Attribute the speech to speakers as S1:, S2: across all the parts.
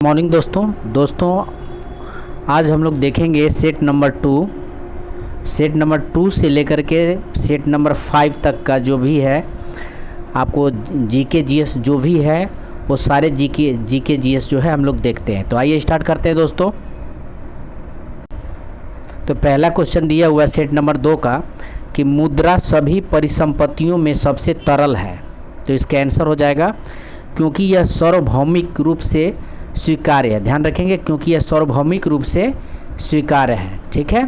S1: Morning दोस्तों आज हम लोग देखेंगे सेट नंबर टू से लेकर के सेट नंबर 5 तक का जो भी है आपको जीके जीएस जो भी है वो सारे जीके जीएस जो है हम लोग देखते हैं। तो आइए स्टार्ट करते हैं दोस्तों। तो पहला क्वेश्चन दिया हुआ है सेट नंबर 2 का कि मुद्रा सभी परिसंपत्तियों में सबसे तरल है। तो इसका आंसर हो जाएगा क्योंकि यह सार्वभौमिक रूप से स्वीकार्य है। ध्यान रखेंगे क्योंकि यह सार्वभौमिक रूप से स्वीकार्य है। ठीक है,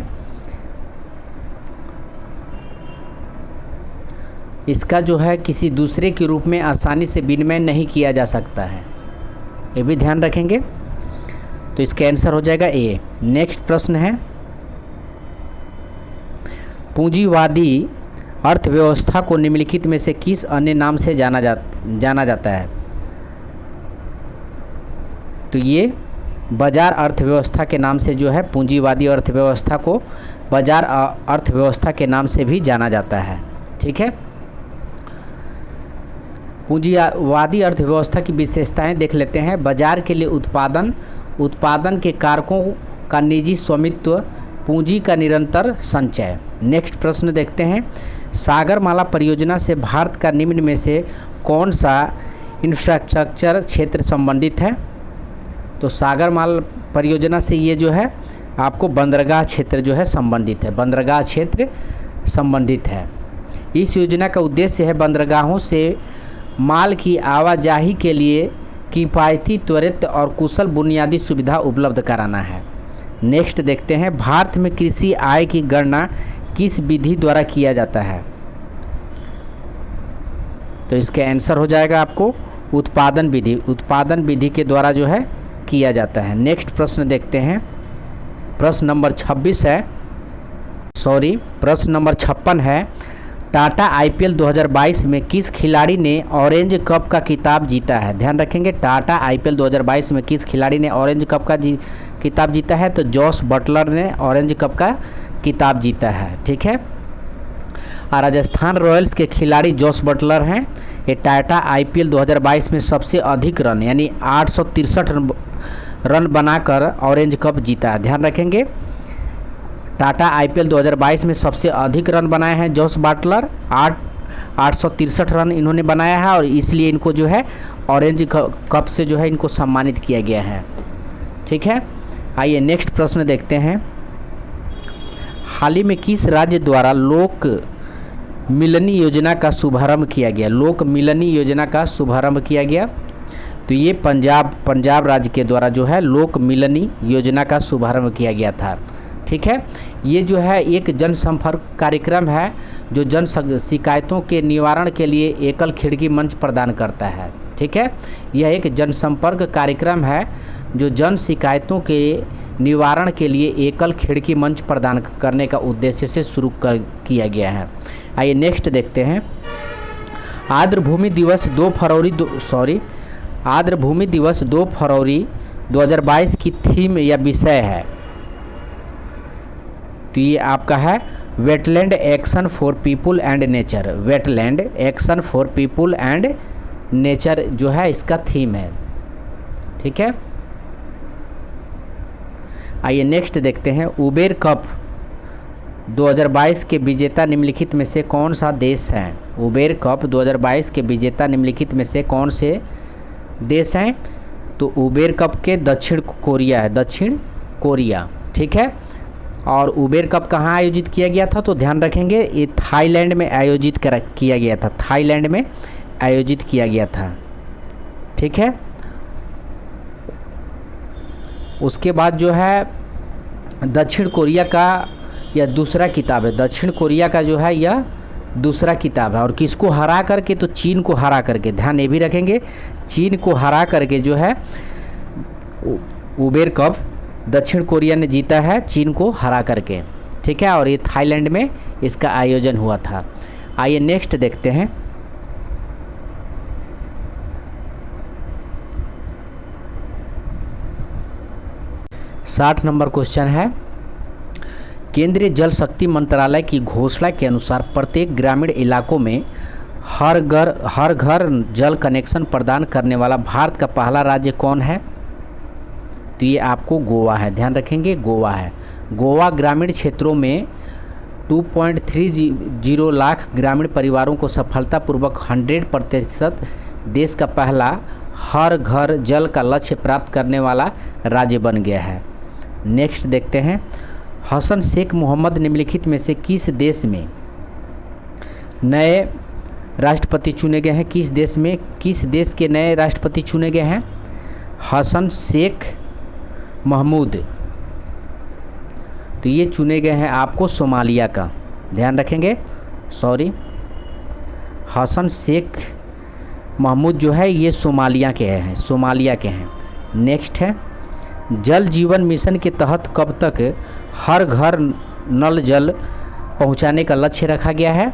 S1: इसका जो है किसी दूसरे के रूप में आसानी से विनिमय नहीं किया जा सकता है, ये भी ध्यान रखेंगे। तो इसका आंसर हो जाएगा ए। नेक्स्ट प्रश्न है पूंजीवादी अर्थव्यवस्था को निम्नलिखित में से किस अन्य नाम से जाना जाता है। तो ये बाजार अर्थव्यवस्था के नाम से जो है पूंजीवादी अर्थव्यवस्था को बाजार अर्थव्यवस्था के नाम से भी जाना जाता है। ठीक है, पूंजीवादी अर्थव्यवस्था की विशेषताएं देख लेते हैं। बाजार के लिए उत्पादन के कारकों का निजी स्वामित्व, पूंजी का निरंतर संचय। नेक्स्ट प्रश्न देखते हैं सागरमाला परियोजना से भारत का निम्न में से कौन सा इंफ्रास्ट्रक्चर क्षेत्र संबंधित है। तो सागरमाला परियोजना से ये जो है आपको बंदरगाह क्षेत्र जो है संबंधित है, बंदरगाह क्षेत्र संबंधित है। इस योजना का उद्देश्य है बंदरगाहों से माल की आवाजाही के लिए किफ़ायती, त्वरित और कुशल बुनियादी सुविधा उपलब्ध कराना है। नेक्स्ट देखते हैं भारत में कृषि आय की गणना किस विधि द्वारा किया जाता है। तो इसका आंसर हो जाएगा आपको उत्पादन विधि के द्वारा जो है किया जाता है। नेक्स्ट प्रश्न देखते हैं, प्रश्न नंबर 56 है, प्रश्न नंबर 56 है टाटा आईपीएल 2022 में किस खिलाड़ी ने ऑरेंज कप का खिताब जीता है। ध्यान रखेंगे टाटा आईपीएल 2022 में किस खिलाड़ी ने ऑरेंज कप का खिताब जीता है। तो जॉस बटलर ने ऑरेंज कप का खिताब जीता है। ठीक है, राजस्थान रॉयल्स के खिलाड़ी जॉस बटलर हैं। ये टाटा आईपीएल 2022 में सबसे अधिक रन यानी 863 रन बनाकर ऑरेंज कप जीता है। ध्यान रखेंगे टाटा आईपीएल 2022 में सबसे अधिक रन बनाए हैं जॉस बटलर, 863 रन इन्होंने बनाया है और इसलिए इनको जो है ऑरेंज कप से जो है इनको सम्मानित किया गया है। ठीक है, आइए नेक्स्ट प्रश्न देखते हैं हाल ही में किस राज्य द्वारा लोक मिलनी योजना का शुभारंभ किया गया। लोक मिलनी योजना का शुभारंभ किया गया तो ये पंजाब राज्य के द्वारा जो है लोक मिलनी योजना का शुभारंभ किया गया था। ठीक है, ये जो है एक जनसंपर्क कार्यक्रम है जो जन शिकायतों के निवारण के लिए एकल खिड़की मंच प्रदान करता है। ठीक है, यह एक जनसंपर्क कार्यक्रम है जो जन शिकायतों के निवारण के लिए एकल खिड़की मंच प्रदान करने का उद्देश्य से शुरू किया गया है। आइए नेक्स्ट देखते हैं आर्द्रभूमि दिवस 2 फरवरी 2022 की थीम या विषय है। तो ये आपका है wetland action for people and nature. Wetland action for people and nature जो है इसका थीम है। ठीक है, आइए नेक्स्ट देखते हैं उबेर कप 2022 के विजेता निम्नलिखित में से कौन सा देश है। उबेर कप 2022 के विजेता निम्नलिखित में से कौन से देश हैं। तो उबेर कप के दक्षिण कोरिया। ठीक है, और उबेर कप कहाँ आयोजित किया गया था। तो ध्यान रखेंगे ये थाईलैंड में आयोजित किया गया था, थाईलैंड में आयोजित किया गया था। ठीक है, उसके बाद जो है दक्षिण कोरिया का यह दूसरा किताब है। दक्षिण कोरिया का जो है यह दूसरा किताब है और किसको हरा करके। तो चीन को हरा करके, ध्यान ये भी रखेंगे चीन को हरा करके जो है उबेर कप दक्षिण कोरिया ने जीता है चीन को हरा करके। ठीक है, और ये थाईलैंड में इसका आयोजन हुआ था। आइए नेक्स्ट देखते हैं 60 नंबर क्वेश्चन है केंद्रीय जल शक्ति मंत्रालय की घोषणा के अनुसार प्रत्येक ग्रामीण इलाकों में हर घर जल कनेक्शन प्रदान करने वाला भारत का पहला राज्य कौन है? तो ये आपको गोवा है, ध्यान रखेंगे गोवा है। गोवा ग्रामीण क्षेत्रों में 2.30 लाख ग्रामीण परिवारों को सफलतापूर्वक 100% देश का पहला हर घर जल का लक्ष्य प्राप्त करने वाला राज्य बन गया है। नेक्स्ट देखते हैं, हसन शेख मोहम्मद निम्नलिखित में से किस देश में नए राष्ट्रपति चुने गए हैं? किस देश के नए राष्ट्रपति चुने गए हैं? हसन शेख महमूद, तो ये चुने गए हैं आपको सोमालिया का, ध्यान रखेंगे। हसन शेख महमूद जो है ये सोमालिया के हैं। नेक्स्ट है, जल जीवन मिशन के तहत कब तक हर घर नल जल पहुंचाने का लक्ष्य रखा गया है?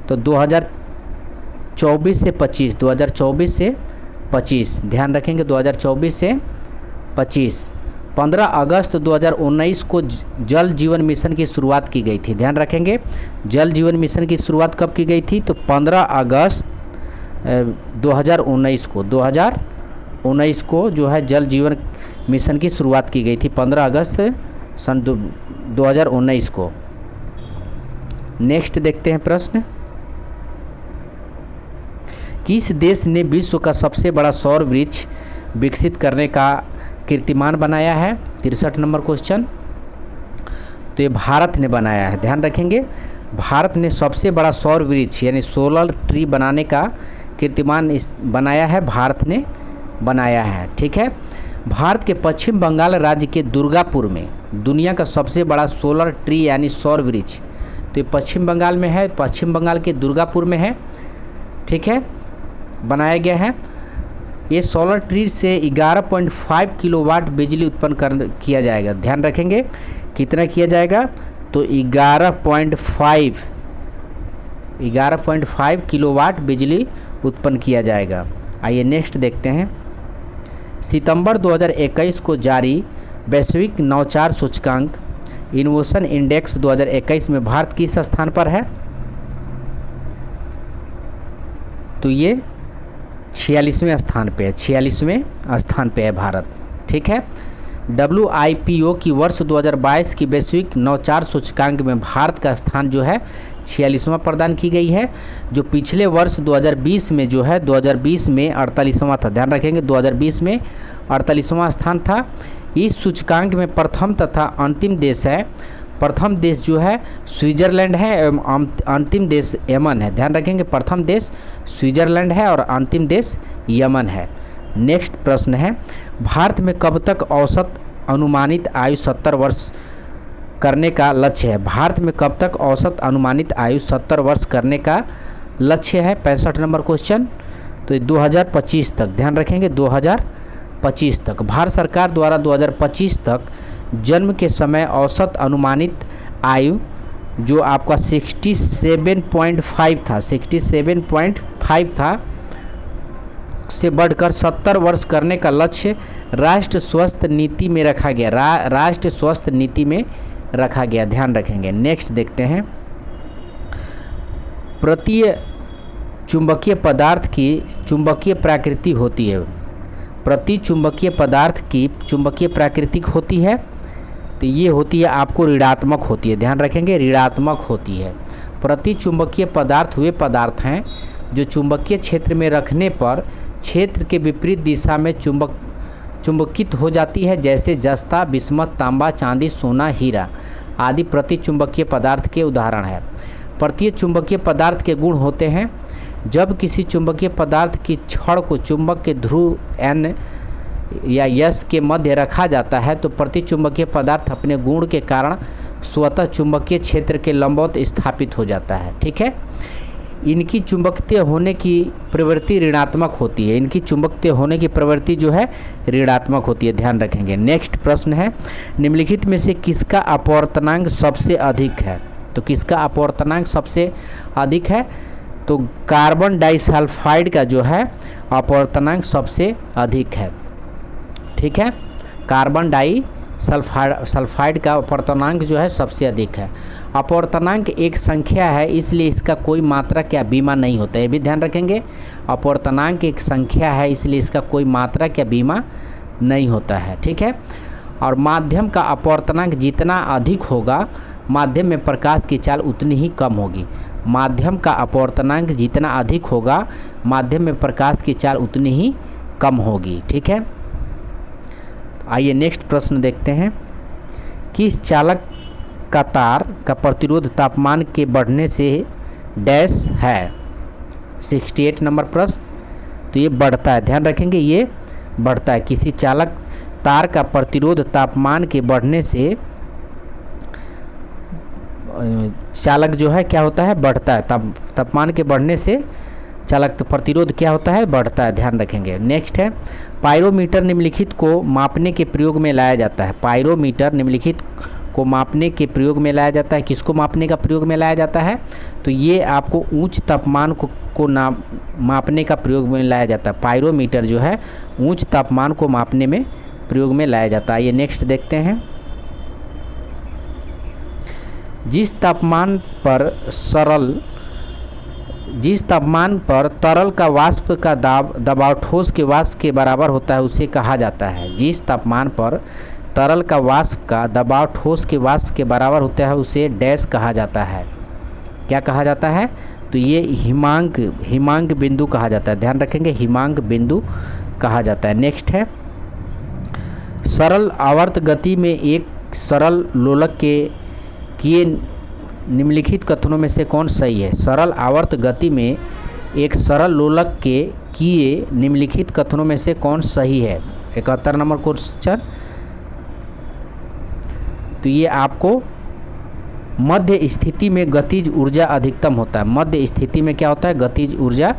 S1: तो 2024 से 25, ध्यान रखेंगे 2024 से 25। 15 अगस्त 2019 को जल जीवन मिशन की शुरुआत की गई थी, ध्यान रखेंगे। जल जीवन मिशन की शुरुआत कब की गई थी? तो 15 अगस्त 2019 को जो है जल जीवन मिशन की शुरुआत की गई थी 15 अगस्त सन 2019 को। नेक्स्ट देखते हैं प्रश्न, किस देश ने विश्व का सबसे बड़ा सौर वृक्ष विकसित करने का कीर्तिमान बनाया है? 63 नंबर क्वेश्चन। तो ये भारत ने बनाया है, ध्यान रखेंगे। भारत ने सबसे बड़ा सौर वृक्ष यानी सोलर ट्री बनाने का कीर्तिमान बनाया है, भारत ने बनाया है, ठीक है। भारत के पश्चिम बंगाल राज्य के दुर्गापुर में दुनिया का सबसे बड़ा सोलर ट्री यानी सौर वृक्ष, तो ये पश्चिम बंगाल में है, पश्चिम बंगाल के दुर्गापुर में है, ठीक है, बनाया गया है। ये सोलर ट्री से 11.5 किलोवाट बिजली उत्पन्न किया जाएगा, ध्यान रखेंगे कितना किया जाएगा? तो 11.5 किलोवाट बिजली उत्पन्न किया जाएगा। आइए नेक्स्ट देखते हैं, सितंबर 2021 को जारी वैश्विक नवाचार सूचकांक इनोवेशन इंडेक्स 2021 में भारत किस स्थान पर है? तो ये 46वें स्थान पे है, 46वें स्थान पे है भारत, ठीक है। WIPO की वर्ष 2022 की वैश्विक नवाचार सूचकांक में भारत का स्थान जो है 46वां प्रदान की गई है, जो पिछले वर्ष 2020 में जो है 2020 में 48वां था, ध्यान रखेंगे 2020 में 48वां स्थान था। इस सूचकांक में प्रथम तथा अंतिम देश है, प्रथम देश जो है स्विट्जरलैंड है एवं अंतिम देश यमन है, ध्यान रखेंगे प्रथम देश स्विट्जरलैंड है और अंतिम देश यमन है। नेक्स्ट प्रश्न है, भारत में कब तक औसत अनुमानित आयु 70 वर्ष करने का लक्ष्य है? भारत में कब तक औसत अनुमानित आयु 70 वर्ष करने का लक्ष्य है? 65 नंबर क्वेश्चन। तो 2025 तक, ध्यान रखेंगे 2025 तक भारत सरकार द्वारा 2025 तक जन्म के औसत अनुमानित आयु जो आपका 67.5 था से बढ़कर 70 वर्ष करने का लक्ष्य राष्ट्रीय स्वास्थ्य नीति में रखा गया, राष्ट्रीय स्वास्थ्य नीति में रखा गया, ध्यान रखेंगे। नेक्स्ट देखते हैं, प्रति चुंबकीय पदार्थ की चुंबकीय प्रकृति होती है, प्रति चुंबकीय पदार्थ की चुंबकीय प्रकृति होती है, तो ये होती है आपको ऋणात्मक होती है, ध्यान रखेंगे ऋणात्मक होती है। प्रति चुंबकीय पदार्थ वे पदार्थ हैं जो चुंबकीय क्षेत्र में रखने पर क्षेत्र के विपरीत दिशा में चुंबकित हो जाती है, जैसे जस्ता, बिस्मत, तांबा, चांदी, सोना, हीरा आदि प्रति चुंबकीय पदार्थ के उदाहरण है। प्रति चुंबकीय पदार्थ के गुण होते हैं, जब किसी चुंबकीय पदार्थ की छड़ को चुंबक के ध्रुव N या S के मध्य रखा जाता है तो प्रति चुंबकीय पदार्थ अपने गुण के कारण स्वतः चुंबकीय क्षेत्र के लंबवत स्थापित हो जाता है, ठीक है। इनकी चुंबकत्व होने की प्रवृत्ति ऋणात्मक होती है, इनकी चुंबकत्व होने की प्रवृत्ति जो है ऋणात्मक होती है, ध्यान रखेंगे। नेक्स्ट प्रश्न है, निम्नलिखित में से किसका अपवर्तनांक सबसे अधिक है? तो किसका अपवर्तनांक सबसे अधिक है? तो कार्बन डाइसल्फाइड का जो है अपवर्तनांक सबसे अधिक है, ठीक है। कार्बन सल्फाइड का अपवर्तनांक जो है सबसे अधिक है। अपवर्तनांक एक संख्या है, इसलिए इसका कोई मात्रक या बीमा नहीं होता है, ये भी ध्यान रखेंगे। अपवर्तनांक एक संख्या है, इसलिए इसका कोई मात्रक या बीमा नहीं होता है, ठीक है। और माध्यम का अपवर्तनांक जितना अधिक होगा, माध्यम में प्रकाश की चाल उतनी ही कम होगी। माध्यम का अपवर्तनांक जितना अधिक होगा, माध्यम में प्रकाश की चाल उतनी ही कम होगी, ठीक है। आइए नेक्स्ट प्रश्न देखते हैं। किस चालक का तार का प्रतिरोध तापमान के बढ़ने से डैश है? 68 नंबर प्रश्न। तो ये बढ़ता है, ध्यान रखेंगे, ये बढ़ता है। किसी चालक तार का प्रतिरोध तापमान के बढ़ने से चालक जो है क्या होता है, बढ़ता है। तापमान के बढ़ने से चालक प्रतिरोध क्या होता है, बढ़ता है, ध्यान रखेंगे। नेक्स्ट है, पायरोमीटर निम्नलिखित को मापने के प्रयोग में लाया जाता है। पायरोमीटर निम्नलिखित को मापने के प्रयोग में लाया जाता है। किसको मापने का प्रयोग में लाया जाता है? तो ये आपको उच्च तापमान को मापने का प्रयोग में लाया जाता है। पायरोमीटर जो है उच्च तापमान को मापने में प्रयोग में लाया जाता है। ये नेक्स्ट देखते हैं। जिस तापमान पर तरल का वाष्प का दबाव ठोस के वाष्प के बराबर होता है, उसे कहा जाता है। जिस तापमान पर तरल का वाष्प का दबाव ठोस के वाष्प के बराबर होता है, उसे डैश कहा जाता है। क्या कहा जाता है? तो ये हिमांक बिंदु कहा जाता है, ध्यान रखेंगे, हिमांक बिंदु कहा जाता है। नेक्स्ट है, सरल आवर्त गति में एक सरल लोलक के किए निम्नलिखित कथनों में से कौन सही है? सरल आवर्त गति में एक सरल लोलक के किए निम्नलिखित कथनों में से कौन सही है? 71 नंबर क्वेश्चन। तो ये आपको मध्य स्थिति में गतिज ऊर्जा अधिकतम होता है। मध्य स्थिति में क्या होता है? गतिज ऊर्जा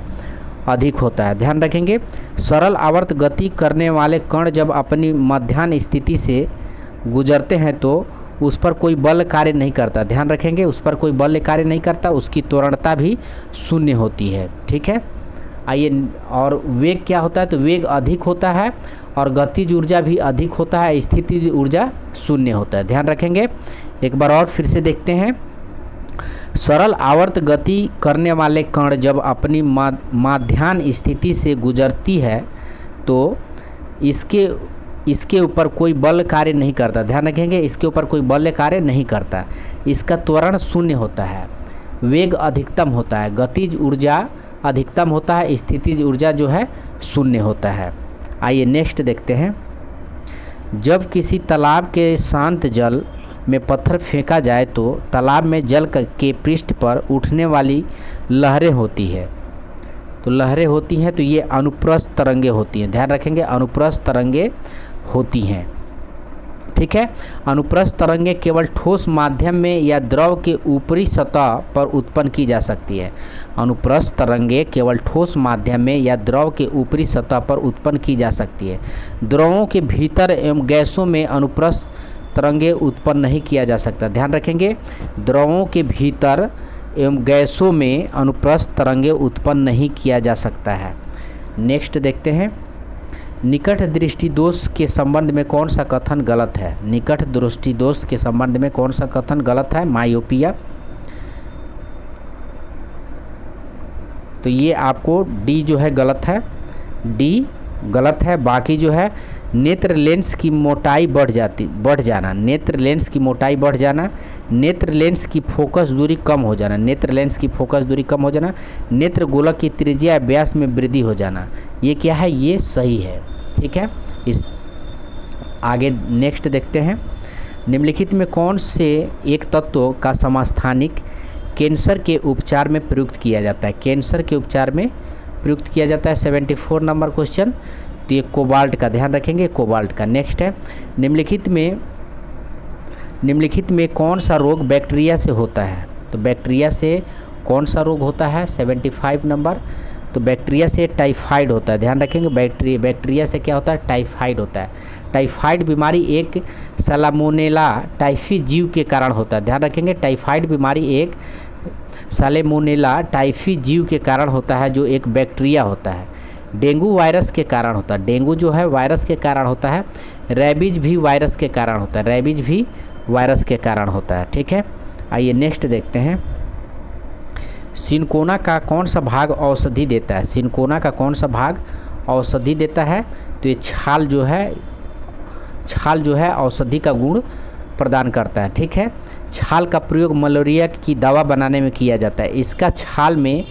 S1: अधिक होता है, ध्यान रखेंगे। सरल आवर्त गति करने वाले कण जब अपनी मध्याह्न स्थिति से गुजरते हैं तो उस पर कोई बल कार्य नहीं करता, ध्यान रखेंगे, उस पर कोई बल कार्य नहीं करता, उसकी त्वरणता भी शून्य होती है, ठीक है। आइए, और वेग क्या होता है? तो वेग अधिक होता है और गतिज ऊर्जा भी अधिक होता है, स्थितिज ऊर्जा शून्य होता है, ध्यान रखेंगे। एक बार और फिर से देखते हैं। सरल आवर्त गति करने वाले कण जब अपनी मध्याह्न स्थिति से गुजरती है तो इसके ऊपर कोई बल कार्य नहीं करता, ध्यान रखेंगे, इसके ऊपर कोई बल कार्य नहीं करता, इसका त्वरण शून्य होता है, वेग अधिकतम होता है, गतिज ऊर्जा अधिकतम होता है, स्थितिज ऊर्जा जो है शून्य होता है। आइए नेक्स्ट देखते हैं। जब किसी तालाब के शांत जल में पत्थर फेंका जाए तो तालाब में जल के पृष्ठ पर उठने वाली लहरें होती है। तो लहरें होती हैं, तो ये अनुप्रस्थ तरंगे होती हैं, ध्यान रखेंगे, अनुप्रस्थ तरंगे होती हैं, ठीक है। अनुप्रस्थ तरंगे केवल ठोस माध्यम में या द्रव के ऊपरी सतह पर उत्पन्न की जा सकती है। अनुप्रस्थ तरंगे केवल ठोस माध्यम में या द्रव के ऊपरी सतह पर उत्पन्न की जा सकती है। द्रवों के भीतर एवं गैसों में अनुप्रस्थ तरंगे उत्पन्न नहीं किया जा सकता, ध्यान रखेंगे, द्रवों के भीतर एवं गैसों में अनुप्रस्थ तरंगे उत्पन्न नहीं किया जा सकता है। नेक्स्ट देखते हैं। निकट दृष्टि दोष के संबंध में कौन सा कथन गलत है? निकट दृष्टि दोष के संबंध में कौन सा कथन गलत है? मायोपिया। तो ये आपको डी जो है गलत है, डी गलत है। बाकी जो है नेत्र लेंस की मोटाई बढ़ जाना, नेत्र लेंस की मोटाई बढ़ जाना, नेत्र लेंस की फोकस दूरी कम हो जाना, नेत्र लेंस की फोकस दूरी कम हो जाना, नेत्र गोलक की त्रिज्या व्यास में वृद्धि हो जाना, ये क्या है? ये सही है, ठीक है। इस आगे नेक्स्ट देखते हैं। निम्नलिखित में कौन से एक तत्व का समस्थानिक कैंसर के उपचार में प्रयुक्त किया जाता है? कैंसर के उपचार में प्रयुक्त किया जाता है। 74 नंबर क्वेश्चन। तो ये कोबाल्ट का, ध्यान रखेंगे, कोबाल्ट का। नेक्स्ट है, निम्नलिखित में कौन सा रोग बैक्टीरिया से होता है? तो बैक्टीरिया से कौन सा रोग होता है? 75 नंबर। तो बैक्टीरिया से टाइफाइड होता है, ध्यान रखेंगे, बैक्टीरिया से क्या होता है? टाइफाइड होता है। टाइफाइड बीमारी एक सैल्मोनेला टाइफी जीव के कारण होता है, ध्यान रखेंगे, टाइफाइड बीमारी एक सैल्मोनेला टाइफी जीव के कारण होता है, जो एक बैक्टीरिया होता है। डेंगू वायरस के कारण होता है, डेंगू जो है वायरस के कारण होता है, रेबीज भी वायरस के कारण होता है, रेबीज भी वायरस के कारण होता है। ठीक है, आइए नेक्स्ट देखते हैं। सिनकोना का कौन सा भाग औषधि देता है? सिनकोना का कौन सा भाग औषधि देता है? तो ये छाल जो है औषधि का गुण प्रदान करता है। ठीक है, छाल का प्रयोग मलेरिया की दवा बनाने में किया जाता है। इसका छाल में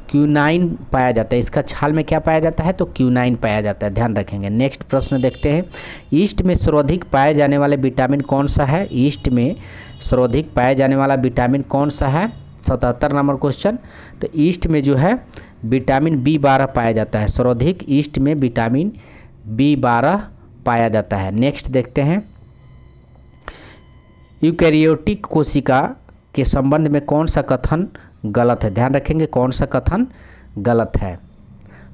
S1: क्यूनाइन पाया जाता है। इसका छाल में क्या पाया जाता है? तो क्यूनाइन पाया जाता है, ध्यान रखेंगे। नेक्स्ट प्रश्न देखते हैं। ईस्ट में सर्वाधिक पाए जाने वाले विटामिन कौन सा है? ईस्ट में सर्वाधिक पाए जाने वाला विटामिन कौन सा है? 77 नंबर क्वेश्चन। तो ईस्ट में जो है विटामिन B12 पाया जाता है। सर्वाधिक ईस्ट में विटामिन B12 पाया जाता है। नेक्स्ट देखते हैं। यूकैरियोटिक कोशिका के संबंध में कौन सा कथन गलत है? ध्यान रखेंगे, कौन सा कथन गलत है?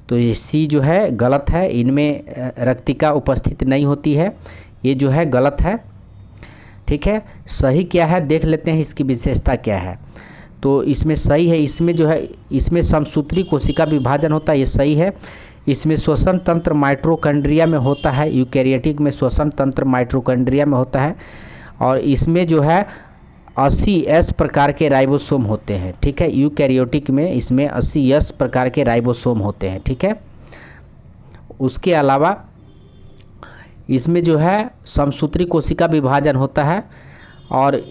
S1: तो ये सी जो है गलत है, इनमें रक्तिका उपस्थित नहीं होती है, ये जो है गलत है। ठीक है, सही क्या है देख लेते हैं, इसकी विशेषता क्या है। तो इसमें सही है, इसमें जो है इसमें समसूत्री कोशिका विभाजन होता है, ये सही है। इसमें श्वसन तंत्र माइटोकॉन्ड्रिया में होता है, यूकैरियोटिक में श्वसन तंत्र माइटोकॉन्ड्रिया में होता है, और इसमें जो है 80S प्रकार के राइबोसोम होते हैं। ठीक है, यूकैरियोटिक में इसमें 80S प्रकार के राइबोसोम होते हैं। ठीक है, उसके अलावा इसमें जो है समसूत्री कोशिका विभाजन होता है, और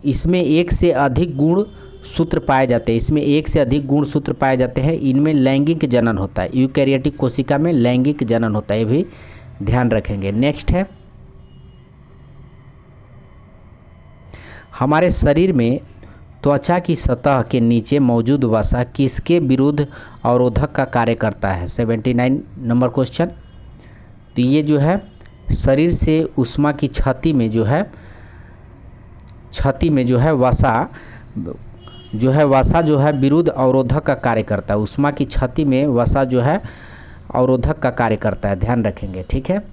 S1: इसमें एक से अधिक गुण सूत्र पाए जाते हैं। इसमें एक से अधिक गुण सूत्र पाए जाते हैं। इनमें लैंगिक जनन होता है, यूकैरियोटिक कोशिका में लैंगिक जनन होता है, ये भी ध्यान रखेंगे। नेक्स्ट है, हमारे शरीर में त्वचा की सतह के नीचे मौजूद वसा किसके विरुद्ध अवरोधक का कार्य करता है? 79 नंबर क्वेश्चन। तो ये जो है शरीर से उष्मा की क्षति में जो है वसा जो है विरुद्ध अवरोधक का कार्य करता है। उष्मा की क्षति में वसा जो है अवरोधक का कार्य करता है, ध्यान रखेंगे। ठीक है,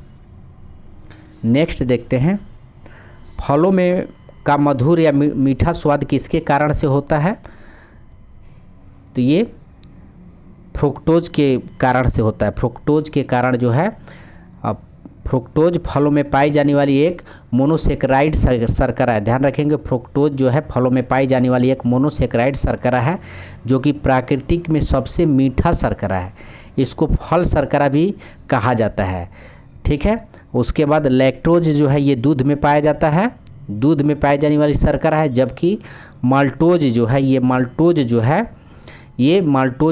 S1: नेक्स्ट देखते हैं। फलों में का मधुर या मीठा स्वाद किसके कारण से होता है? तो ये फ्रुक्टोज के कारण से होता है। फ्रुक्टोज के कारण जो है, फ्रुक्टोज फलों में पाई जाने वाली एक मोनोसेकेराइड शर्करा है, ध्यान रखेंगे। फ्रुक्टोज जो है फलों में पाई जाने वाली एक मोनोसेकेराइड शर्करा है, जो कि प्राकृतिक में सबसे मीठा शर्करा है। इसको फल शर्करा भी कहा जाता है। ठीक है, उसके बाद लैक्टोज जो है ये दूध में पाया जाता है, दूध में पाई जाने वाली शर्करा है। जबकि माल्टोज जो है ये माल्टोज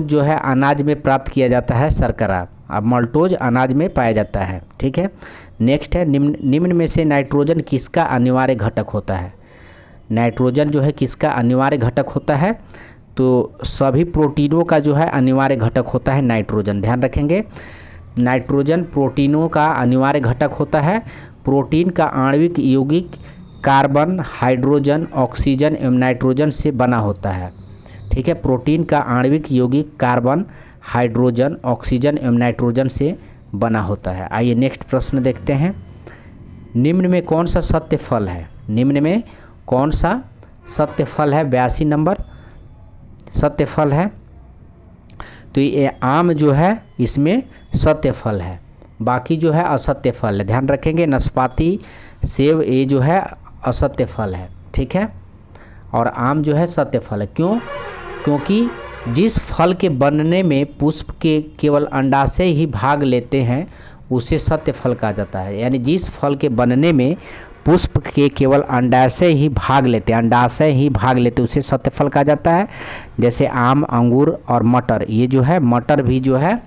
S1: जो है अनाज में प्राप्त किया जाता है शर्करा। अब माल्टोज अनाज में पाया जाता है। ठीक है, नेक्स्ट है। निम्न में से नाइट्रोजन किसका अनिवार्य घटक होता है? नाइट्रोजन जो है किसका अनिवार्य घटक होता है? तो सभी प्रोटीनों का जो है अनिवार्य घटक होता है नाइट्रोजन, ध्यान रखेंगे। नाइट्रोजन प्रोटीनों का अनिवार्य घटक होता है। प्रोटीन का आणविक यौगिक कार्बन, हाइड्रोजन, ऑक्सीजन एवं नाइट्रोजन से बना होता है। ठीक है, प्रोटीन का आणविक यौगिक कार्बन, हाइड्रोजन, ऑक्सीजन एवं नाइट्रोजन से बना होता है। आइए नेक्स्ट प्रश्न देखते हैं। निम्न में कौन सा सत्य फल है? निम्न में कौन सा सत्य फल है? 82 नंबर सत्य फल है। तो ये आम जो है इसमें सत्य फल है, बाकी जो है असत्य फल है, ध्यान रखेंगे। नाशपाती, सेब ये जो है असत्य फल है। ठीक है, और आम जो है सत्य फल है। क्यों? क्योंकि जिस फल के बनने में पुष्प के केवल अंडाशय ही भाग लेते हैं उसे सत्य फल कहा जाता है। यानी जिस फल के बनने में पुष्प के केवल अंडाशय ही भाग लेते उसे सत्य फल कहा जाता है। जैसे आम, अंगूर और मटर, ये जो है मटर भी जो है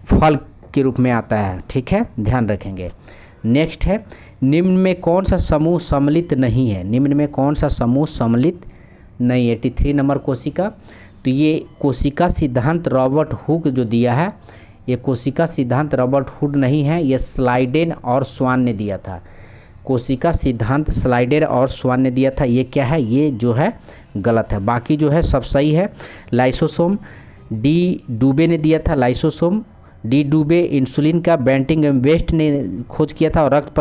S1: फल के रूप में आता है। ठीक है, ध्यान रखेंगे। नेक्स्ट है, निम्न में कौन सा समूह सम्मिलित नहीं है? निम्न में कौन सा समूह सम्मिलित नहीं है? 83 नंबर कोशिका। तो ये कोशिका सिद्धांत रॉबर्ट हुक जो दिया है, ये कोशिका सिद्धांत रॉबर्ट हुक नहीं है, ये स्लाइडेन और स्वान ने दिया था। कोशिका सिद्धांत स्लाइडेन और स्वान ने दिया था। ये क्या है? ये जो है गलत है, बाकी जो है सब सही है। लाइसोसोम डी डुबे ने दिया था। लाइसोसोम डी डुबे इंसुलिन का बेंटिंग एवं वेस्ट ने खोज किया था, और रक्त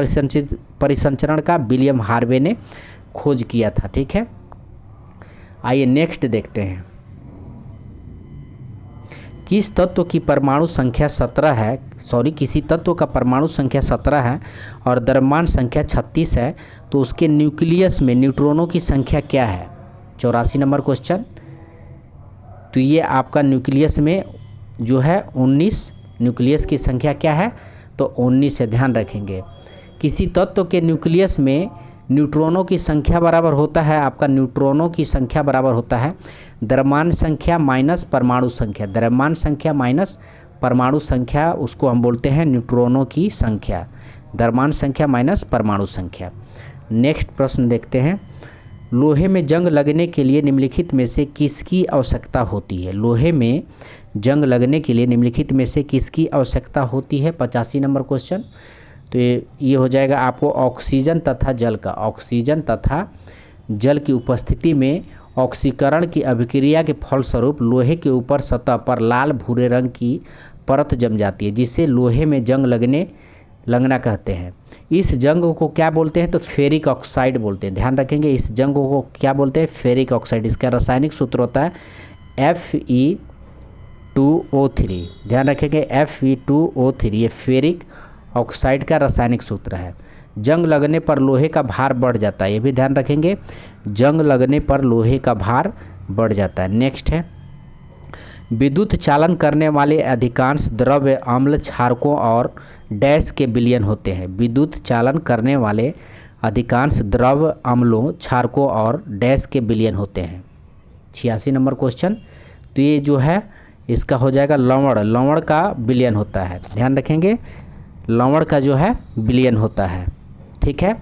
S1: परिसंचरण का विलियम हार्वे ने खोज किया था। ठीक है, आइए नेक्स्ट देखते हैं। किस तत्व की परमाणु संख्या 17 है, किसी तत्व का परमाणु संख्या 17 है और द्रव्यमान संख्या 36 है, तो उसके न्यूक्लियस में न्यूट्रॉनों की संख्या क्या है? 84 नंबर क्वेश्चन। तो ये आपका न्यूक्लियस में जो है 19, न्यूक्लियस की संख्या क्या है? तो 19 है, ध्यान रखेंगे। किसी तत्व के न्यूक्लियस में न्यूट्रॉनों की संख्या बराबर होता है, आपका न्यूट्रॉनों की संख्या बराबर होता है द्रव्यमान संख्या माइनस परमाणु संख्या। द्रव्यमान संख्या माइनस परमाणु संख्या, उसको हम बोलते हैं न्यूट्रॉनों की संख्या। द्रव्यमान संख्या माइनस परमाणु संख्या। नेक्स्ट प्रश्न देखते हैं। लोहे में जंग लगने के लिए निम्नलिखित में से किसकी आवश्यकता होती है? लोहे में जंग लगने के लिए निम्नलिखित में से किसकी आवश्यकता होती है? 85 नंबर क्वेश्चन। तो ये हो जाएगा आपको ऑक्सीजन तथा जल का। ऑक्सीजन तथा जल की उपस्थिति में ऑक्सीकरण की अभिक्रिया के फलस्वरूप लोहे के ऊपर सतह पर लाल भूरे रंग की परत जम जाती है, जिसे लोहे में जंग लगना कहते हैं। इस जंग को क्या बोलते हैं? तो फेरिक ऑक्साइड बोलते हैं। ध्यान रखेंगे, इस जंग को क्या बोलते हैं? Ferric oxide. इसका रासायनिक सूत्र होता है Fe2O3। ध्यान रखेंगे, Fe2O3 ये फेरिक ऑक्साइड का रासायनिक सूत्र है। जंग लगने पर लोहे का भार बढ़ जाता है, ये भी ध्यान रखेंगे, जंग लगने पर लोहे का भार बढ़ जाता है। नेक्स्ट है, विद्युत चालन करने वाले अधिकांश द्रव्य अम्ल क्षारकों और डैश के विलयन होते हैं। विद्युत चालन करने वाले अधिकांश द्रव्य अम्लों, क्षारकों और डैश के विलयन होते हैं। 86 नंबर क्वेश्चन। तो ये जो है इसका हो जाएगा लवण। लवण का विलयन होता है, ध्यान रखेंगे, लवण का जो है विलयन होता है। ठीक है।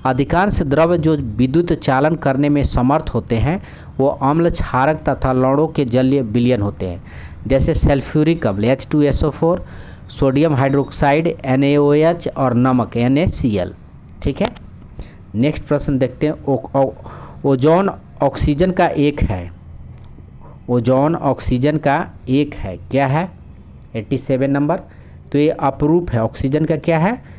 S1: अधिकांश द्रव्य जो विद्युत चालन करने में समर्थ होते हैं वो अम्ल, क्षारक तथा लवणों के जलीय विलयन होते हैं, जैसे सल्फ्यूरिक अम्ल H2SO4, सोडियम हाइड्रोक्साइड NaOH और नमक NaCl। ठीक है। नेक्स्ट प्रश्न देखते हैं। ओजोन ऑक्सीजन का एक है। ओजोन ऑक्सीजन का एक है, क्या है? 87 नंबर। तो ये अपरूप है। ऑक्सीजन का क्या है?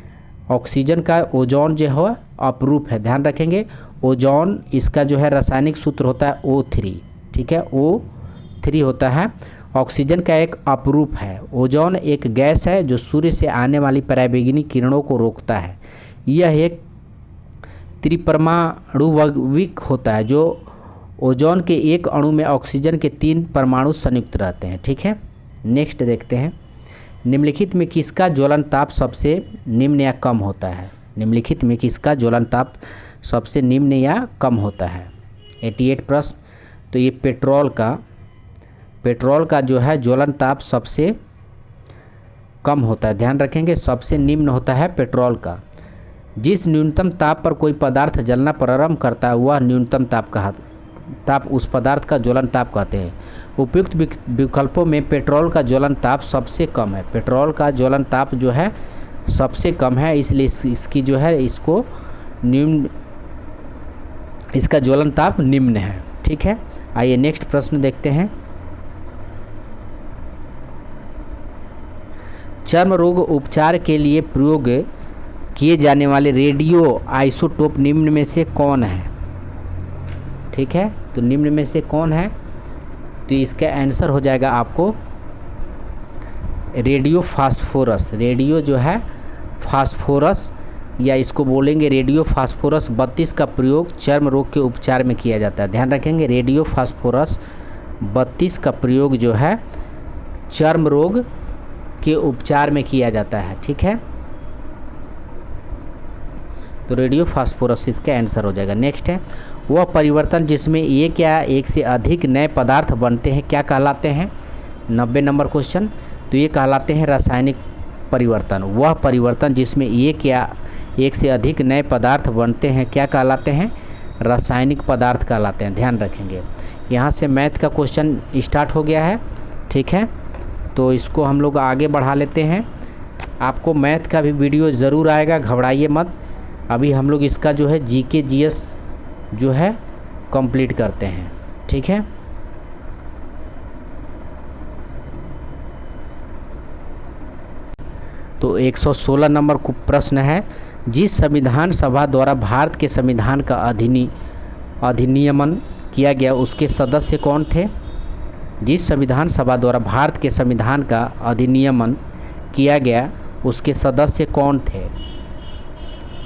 S1: ऑक्सीजन का ओजोन जो है अपरूप है, ध्यान रखेंगे। ओजोन इसका जो है रासायनिक सूत्र होता है O3। ठीक है, O3 होता है। ऑक्सीजन का एक अपरूप है। ओजोन एक गैस है जो सूर्य से आने वाली पराबैंगनी किरणों को रोकता है। यह एक त्रिपरमाणुविक होता है, जो ओजोन के एक अणु में ऑक्सीजन के 3 परमाणु संयुक्त रहते हैं। ठीक है। नेक्स्ट देखते हैं। निम्नलिखित में किसका ज्वलन ताप सबसे निम्न या कम होता है? निम्नलिखित में किसका ज्वलन ताप सबसे निम्न या कम होता है? 88 प्रश्न। तो ये पेट्रोल का जो है ज्वलन ताप सबसे कम होता है, ध्यान रखेंगे, सबसे निम्न होता है पेट्रोल का। जिस न्यूनतम ताप पर कोई पदार्थ जलना प्रारंभ करता है वह न्यूनतम ताप उस पदार्थ का ज्वलन ताप कहते हैं। उपयुक्त विकल्पों में पेट्रोल का ज्वलन ताप सबसे कम है। पेट्रोल का ज्वलन ताप जो है सबसे कम है, इसलिए इसकी जो है इसको निम्न, इसका ज्वलन ताप निम्न है। ठीक है। आइए नेक्स्ट प्रश्न देखते हैं। चर्म रोग उपचार के लिए प्रयोग किए जाने वाले रेडियो आइसोटोप निम्न में से कौन है? ठीक है, तो निम्न में से कौन है? तो इसका आंसर हो जाएगा आपको रेडियो फास्फोरस। रेडियो जो है फास्फोरस, या इसको बोलेंगे रेडियो फास्फोरस 32 का प्रयोग चर्म रोग के उपचार में किया जाता है। ध्यान रखेंगे, रेडियो फास्फोरस 32 का प्रयोग जो है चर्म रोग के उपचार में किया जाता है। ठीक है, तो रेडियो फास्फोरस इसका आंसर हो जाएगा। नेक्स्ट है, वह परिवर्तन जिसमें एक या एक से अधिक नए पदार्थ बनते हैं क्या कहलाते हैं? 90 नंबर क्वेश्चन। तो ये कहलाते हैं रासायनिक परिवर्तन। वह परिवर्तन जिसमें एक या एक से अधिक नए पदार्थ बनते हैं क्या कहलाते हैं? रासायनिक पदार्थ कहलाते हैं, ध्यान रखेंगे। यहाँ से मैथ का क्वेश्चन स्टार्ट हो गया है। ठीक है, तो इसको हम लोग आगे बढ़ा लेते हैं। आपको मैथ का भी वीडियो ज़रूर आएगा, घबराइए मत। अभी हम लोग इसका जो है जीके जीएस जो है कंप्लीट करते हैं। ठीक है, तो 116 नंबर को प्रश्न है, जिस संविधान सभा द्वारा भारत के संविधान का अधिनियमन किया गया उसके सदस्य कौन थे? जिस संविधान सभा द्वारा भारत के संविधान का अधिनियमन किया गया उसके सदस्य कौन थे?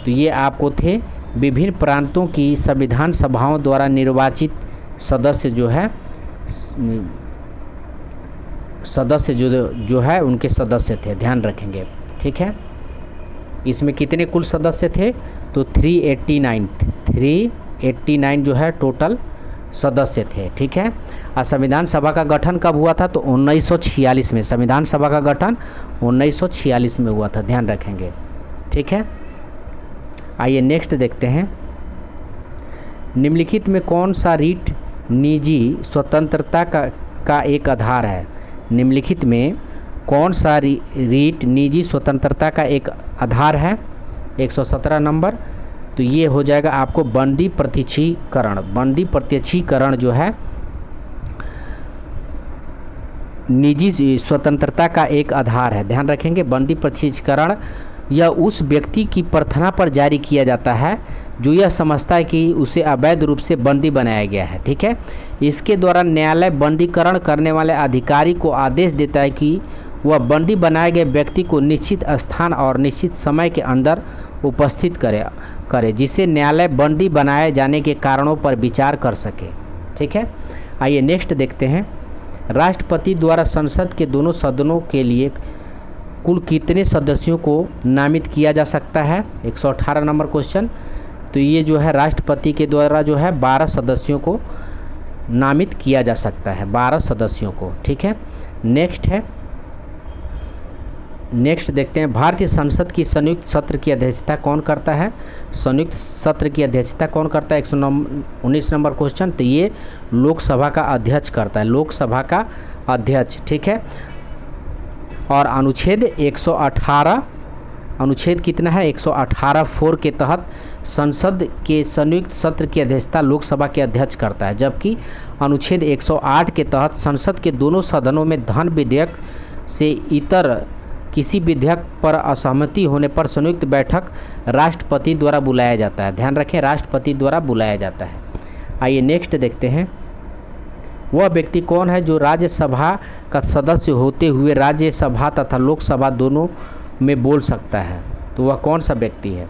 S1: तो ये आपको थे विभिन्न प्रांतों की संविधान सभाओं द्वारा निर्वाचित सदस्य जो है उनके सदस्य थे, ध्यान रखेंगे। ठीक है, इसमें कितने कुल सदस्य थे? तो 389 जो है टोटल सदस्य थे। ठीक है, और संविधान सभा का गठन कब हुआ था? तो 1946 में। संविधान सभा का गठन 1946 में हुआ था, ध्यान रखेंगे। ठीक है, आइए नेक्स्ट देखते हैं। निम्नलिखित में कौन सा रीट निजी स्वतंत्रता का एक आधार है? निम्नलिखित में कौन सा रीट निजी स्वतंत्रता का एक आधार है? 117 नंबर। तो ये हो जाएगा आपको बंदी प्रत्यक्षीकरण। बंदी प्रत्यक्षीकरण जो है निजी स्वतंत्रता का एक आधार है, ध्यान रखेंगे। बंदी प्रत्यक्षीकरण यह उस व्यक्ति की प्रार्थना पर जारी किया जाता है जो यह समझता है कि उसे अवैध रूप से बंदी बनाया गया है। ठीक है, इसके द्वारा न्यायालय बंदीकरण करने वाले अधिकारी को आदेश देता है कि वह बंदी बनाए गए व्यक्ति को निश्चित स्थान और निश्चित समय के अंदर उपस्थित करे जिससे न्यायालय बंदी बनाए जाने के कारणों पर विचार कर सके। ठीक है, आइए नेक्स्ट देखते हैं। राष्ट्रपति द्वारा संसद के दोनों सदनों के लिए कुल कितने सदस्यों को नामित किया जा सकता है? 118 नंबर क्वेश्चन। तो ये जो है राष्ट्रपति के द्वारा जो है 12 सदस्यों को नामित किया जा सकता है, 12 सदस्यों को। ठीक है, नेक्स्ट देखते हैं। भारतीय संसद की संयुक्त सत्र की अध्यक्षता कौन करता है? संयुक्त सत्र की अध्यक्षता कौन करता है? 119 नंबर क्वेश्चन। तो ये लोकसभा का अध्यक्ष करता है, लोकसभा का अध्यक्ष। ठीक है, और अनुच्छेद 118 अनुच्छेद कितना है? 118 4 के तहत संसद के संयुक्त सत्र की अध्यक्षता लोकसभा के अध्यक्ष करता है, जबकि अनुच्छेद 108 के तहत संसद के दोनों सदनों में धन विधेयक से इतर किसी विधेयक पर असहमति होने पर संयुक्त बैठक राष्ट्रपति द्वारा बुलाया जाता है। ध्यान रखें, राष्ट्रपति द्वारा बुलाया जाता है। आइए नेक्स्ट देखते हैं। वह व्यक्ति कौन है जो राज्यसभा का सदस्य होते हुए राज्यसभा तथा लोकसभा दोनों में बोल सकता है? तो वह कौन सा व्यक्ति है?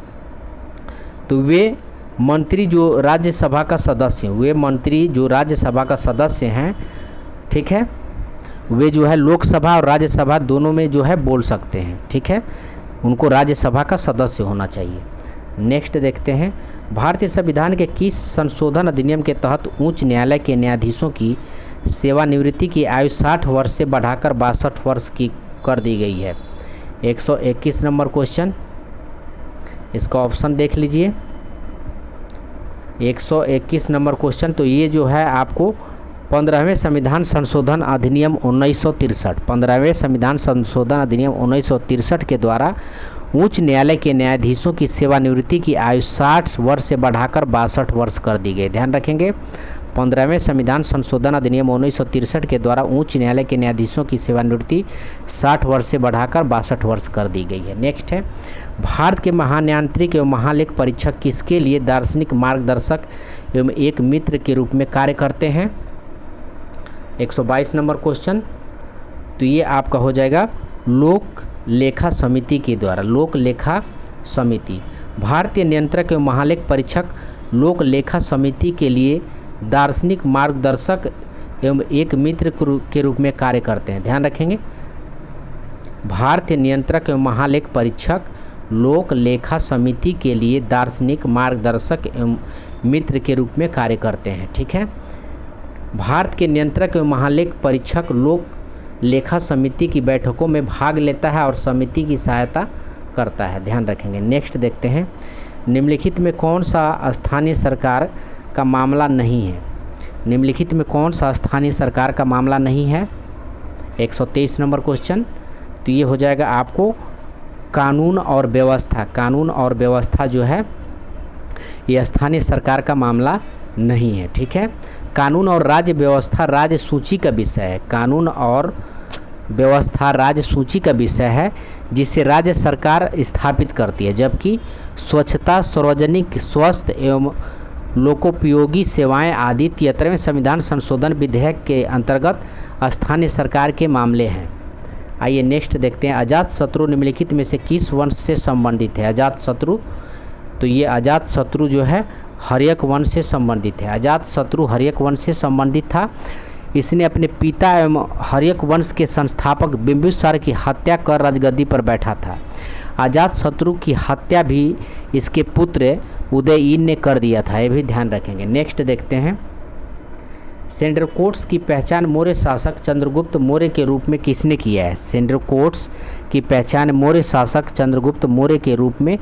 S1: तो वे मंत्री जो राज्यसभा का सदस्य हैं, वे मंत्री जो राज्यसभा का सदस्य हैं, ठीक है, वे जो है लोकसभा और राज्यसभा दोनों में जो है बोल सकते हैं। ठीक है, उनको राज्यसभा का सदस्य होना चाहिए। नेक्स्ट देखते हैं। भारतीय संविधान के किस संशोधन अधिनियम के तहत उच्च न्यायालय के न्यायाधीशों की सेवानिवृत्ति की आयु 60 वर्ष से बढ़ाकर 62 वर्ष की कर दी गई है? 121 नंबर क्वेश्चन। इसका ऑप्शन देख लीजिए। 121 नंबर क्वेश्चन। तो ये जो है आपको 15वें संविधान संशोधन अधिनियम 1963, 15वें संविधान संशोधन अधिनियम 1963 के द्वारा उच्च न्यायालय के न्यायाधीशों की सेवानिवृत्ति की आयु 60 वर्ष से बढ़ाकर 62 वर्ष कर दी गई। ध्यान रखेंगे, 15वें संविधान संशोधन अधिनियम 1963 के द्वारा उच्च न्यायालय के न्यायाधीशों की सेवानिवृत्ति 60 वर्ष से बढ़ाकर 62 वर्ष कर दी गई है। नेक्स्ट है। भारत के महान्यांत्रिक एवं महालेख परीक्षक किसके लिए दार्शनिक मार्गदर्शक एवं एक मित्र के रूप में कार्य करते हैं? 122 नंबर क्वेश्चन। तो ये आपका हो जाएगा लोक लेखा समिति के द्वारा। लोक लेखा समिति भारतीय नियंत्रक एवं महालेख परीक्षक लोक लेखा समिति के लिए दार्शनिक मार्गदर्शक एवं एक मित्र के रूप में कार्य करते हैं। ध्यान रखेंगे, भारतीय नियंत्रक एवं महालेख परीक्षक लोक लेखा समिति के लिए दार्शनिक मार्गदर्शक एवं मित्र के रूप में कार्य करते हैं। ठीक है, भारत के नियंत्रक एवं महालेख परीक्षक लोक लेखा समिति की बैठकों में भाग लेता है और समिति की सहायता करता है। ध्यान रखेंगे। नेक्स्ट देखते हैं। निम्नलिखित में कौन सा स्थानीय सरकार का मामला नहीं है? निम्नलिखित में कौन सा स्थानीय सरकार का मामला नहीं है? 123 नंबर क्वेश्चन। तो ये हो जाएगा आपको कानून और व्यवस्था। कानून और व्यवस्था जो है ये स्थानीय सरकार का मामला नहीं है। ठीक है, कानून और राज्य व्यवस्था राज्य सूची का विषय है। कानून और व्यवस्था राज्य सूची का विषय है जिसे राज्य सरकार स्थापित करती है, जबकि स्वच्छता, सार्वजनिक स्वास्थ्य एवं लोकोपयोगी सेवाएं आदि 73वें संविधान संशोधन विधेयक के अंतर्गत स्थानीय सरकार के मामले हैं। आइए नेक्स्ट देखते हैं, अजातशत्रु निम्नलिखित में से किस वंश से संबंधित है? अजातशत्रु, तो ये अजातशत्रु जो है हर्यक वंश से संबंधित है। अजातशत्रु हर्यक वंश से संबंधित था। इसने अपने पिता एवं हर्यक वंश के संस्थापक बिंबिसार की हत्या कर राजगद्दी पर बैठा था। अजातशत्रु की हत्या भी इसके पुत्र उदयीन ने कर दिया था, ये भी ध्यान रखेंगे। नेक्स्ट देखते हैं, सेंड्रकोट्स की पहचान मौर्य शासक चंद्रगुप्त मौर्य के रूप में किसने किया है? सेंड्रकोट्स की पहचान मौर्य शासक चंद्रगुप्त मौर्य के रूप में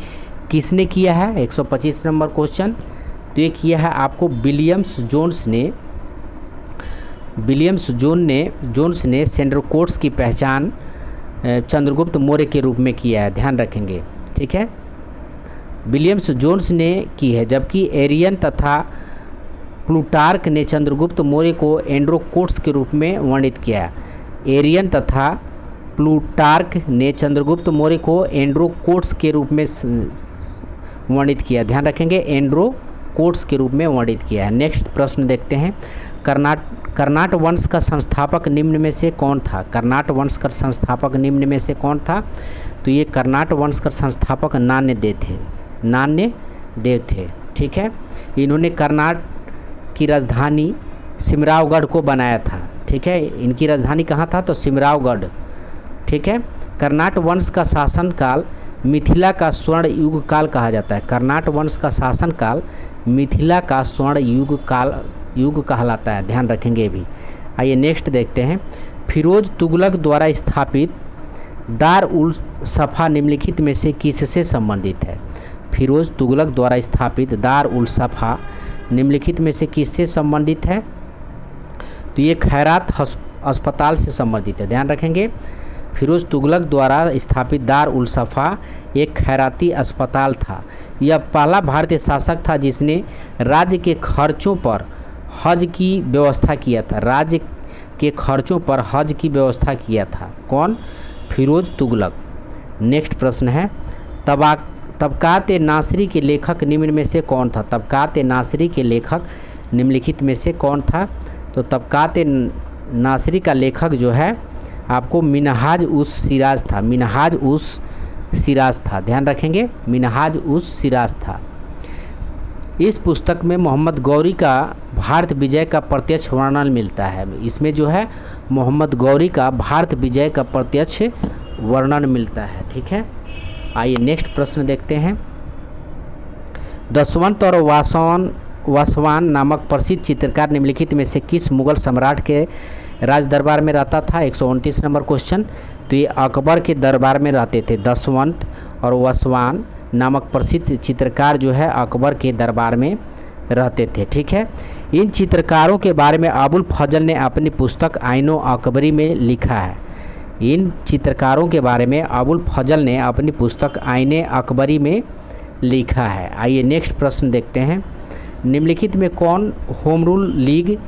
S1: किसने किया है? 125 नंबर क्वेश्चन। तो ये किया है आपको विलियम्स जोन्स ने सेंड्रकोट्स की पहचान चंद्रगुप्त मौर्य के रूप में किया है, ध्यान रखेंगे, ठीक है। विलियम्स जोन्स ने की है, जबकि एरियन तथा प्लूटार्क ने चंद्रगुप्त मौर्य को एंड्रोकोट्स के रूप में वर्णित किया। एरियन तथा प्लूटार्क ने चंद्रगुप्त मौर्य को एंड्रोकोट्स के रूप में वर्णित किया, ध्यान रखेंगे, एंड्रोकोट्स के रूप में वर्णित किया है। नेक्स्ट प्रश्न देखते हैं, कर्नाट वंश का संस्थापक निम्न में से कौन था? कर्नाट वंश का संस्थापक निम्न में से कौन था? तो ये कर्नाट वंश का संस्थापक नान्यदेव थे, ठीक है। इन्होंने कर्नाट की राजधानी सिमरावगढ़ को बनाया था, ठीक है। इनकी राजधानी कहाँ था? तो सिमरावगढ़, ठीक है। कर्नाट वंश का शासनकाल मिथिला का स्वर्ण युग काल कहा जाता है। कर्नाट वंश का शासनकाल मिथिला का स्वर्ण युग कहलाता है, ध्यान रखेंगे भी। आइए नेक्स्ट देखते हैं, फिरोज तुगलक द्वारा स्थापित दार उल सफ़ा निम्नलिखित में से किससे संबंधित है? फिरोज तुगलक द्वारा स्थापित दार उल सफ़ा निम्नलिखित में से किससे संबंधित है? तो ये खैरात अस्पताल से संबंधित है, ध्यान रखेंगे। फिरोज तुगलक द्वारा स्थापित दार उल सफ़ा एक खैराती अस्पताल था। यह पहला भारतीय शासक था जिसने राज्य के खर्चों पर हज की व्यवस्था किया था। राज्य के खर्चों पर हज की व्यवस्था किया था। कौन? फिरोज तुगलक। नेक्स्ट प्रश्न है, तबकात नासरी के लेखक निम्न में से कौन था? तबकात नासरी के लेखक निम्नलिखित में से कौन था? तो तबकात नासरी का लेखक जो है आपको मिनहाज उस सिराज था। मिनहाज उस सिराज था, ध्यान रखेंगे, मिनहाज उस सिराज था। इस पुस्तक में मोहम्मद गौरी का भारत विजय का प्रत्यक्ष वर्णन मिलता है। इसमें जो है मोहम्मद गौरी का भारत विजय का प्रत्यक्ष वर्णन मिलता है, ठीक है। आइए नेक्स्ट प्रश्न देखते हैं, दशवंत और वासवान नामक प्रसिद्ध चित्रकार निम्नलिखित में से किस मुगल सम्राट के राज दरबार में रहता था? 129 नंबर क्वेश्चन। तो ये अकबर के दरबार में रहते थे। दशवंत और वासवान नामक प्रसिद्ध चित्रकार जो है अकबर के दरबार में रहते थे, ठीक है। इन चित्रकारों के बारे में अबुल फजल ने अपनी पुस्तक आइनो अकबरी में लिखा है। इन चित्रकारों के बारे में अबुल फजल ने अपनी पुस्तक आइने अकबरी में लिखा है। आइए नेक्स्ट प्रश्न देखते हैं, निम्नलिखित में कौन होम रूल लीग